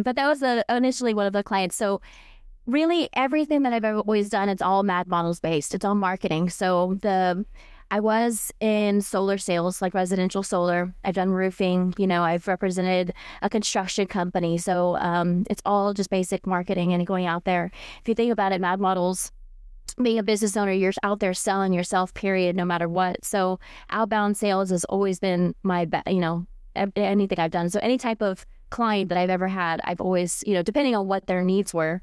but that was initially one of the clients. So really everything that I've ever always done, it's all mad models based. It's all marketing. So I was in solar sales, like residential solar. I've done roofing. I've represented a construction company. So it's all just basic marketing and going out there. If you think about it, mad models, being a business owner, you're out there selling yourself, period, no matter what. So outbound sales has always been my, anything I've done. So any type of client that I've ever had, I've always, depending on what their needs were.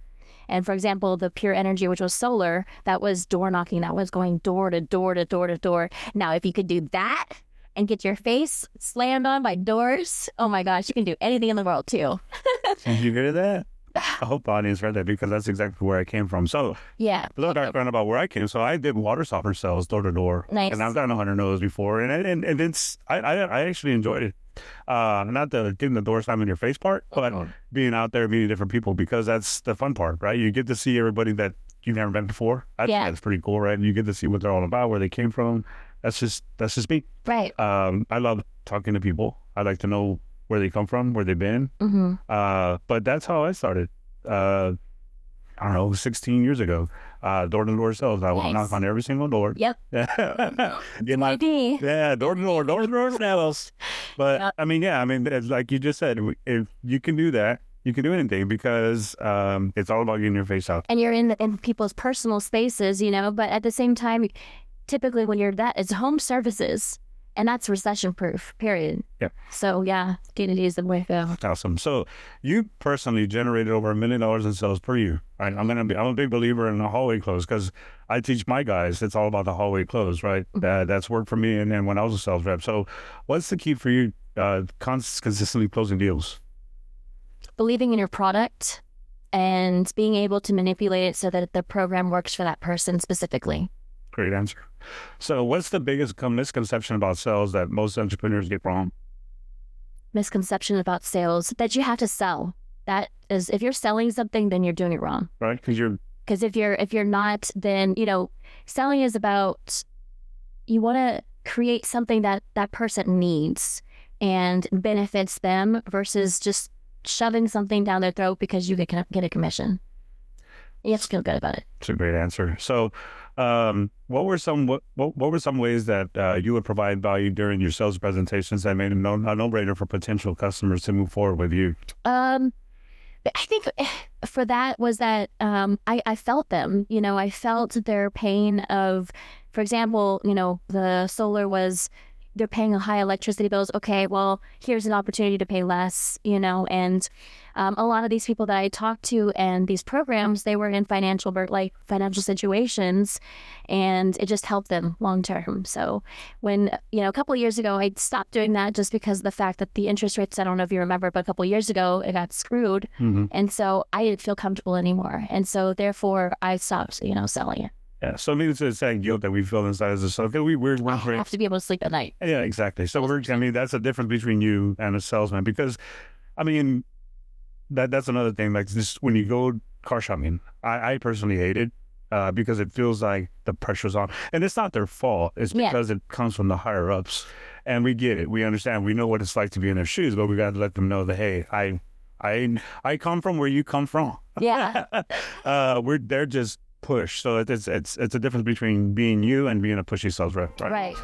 And for example, the pure energy, which was solar, that was door knocking. That was going door to door to door to door. Now, if you could do that and get your face slammed on by doors, oh my gosh, you can do anything in the world too. Did you hear that? I hope the audience read that because that's exactly where I came from. So yeah, a little background about where I came. So I did water softener sales door to door. Nice. And I've done 100 no's before. And it's, I actually enjoyed it. Not the getting the door slammed in your face part, but being out there, meeting different people, because that's the fun part, right? You get to see everybody that you've never met before. That's pretty cool, right? You get to see what they're all about, where they came from. That's just me. Right. I love talking to people. I like to know where they come from, where they've been. But that's how I started. I don't know, 16 years ago, door-to-door sales. I went knock on every single door. Yep. Door-to-door sales. But I mean, it's like you just said, if you can do that, you can do anything, because it's all about getting your face out. And you're in people's personal spaces, but at the same time, typically when you're it's home services. And that's recession-proof, period. Yeah. So, yeah, D2D is the way to go. Awesome. So, you personally generated over $1 million in sales per year. Right? I'm a big believer in the hallway close, because I teach my guys, it's all about the hallway close, right? That's worked for me, and then when I was a sales rep. So, what's the key for you consistently closing deals? Believing in your product and being able to manipulate it so that the program works for that person specifically. Great answer. So what's the biggest misconception about sales that most entrepreneurs get wrong? Misconception about sales, that you have to sell. That is, if you're selling something, then you're doing it wrong. Right? Because if you're not, then, selling is about, you want to create something that person needs and benefits them versus just shoving something down their throat because you get a commission. You have to feel good about it. It's a great answer. So, what were some ways that you would provide value during your sales presentations that made a no-brainer for potential customers to move forward with you? I think for that was that I felt them. I felt their pain of, for example, the solar was, they're paying high electricity bills. Okay, well, here's an opportunity to pay less, and a lot of these people that I talked to and these programs, they were in financial situations, and it just helped them long term. So when, a couple of years ago, I stopped doing that just because of the fact that the interest rates, I don't know if you remember, but a couple of years ago, it got screwed. And so I didn't feel comfortable anymore. And so therefore I stopped, selling it. Yeah, so maybe it's that guilt that we feel inside as a self. I have to be able to sleep at night. Yeah, exactly. So that's the difference between you and a salesman, because, that's another thing. Like this, when you go car shopping, I personally hate it because it feels like the pressure's on, and it's not their fault. It's because it comes from the higher ups, and we get it. We understand. We know what it's like to be in their shoes, but we got to let them know that, hey, I come from where you come from. Yeah. They're just push. So it's a difference between being you and being a pushy sales rep. Right.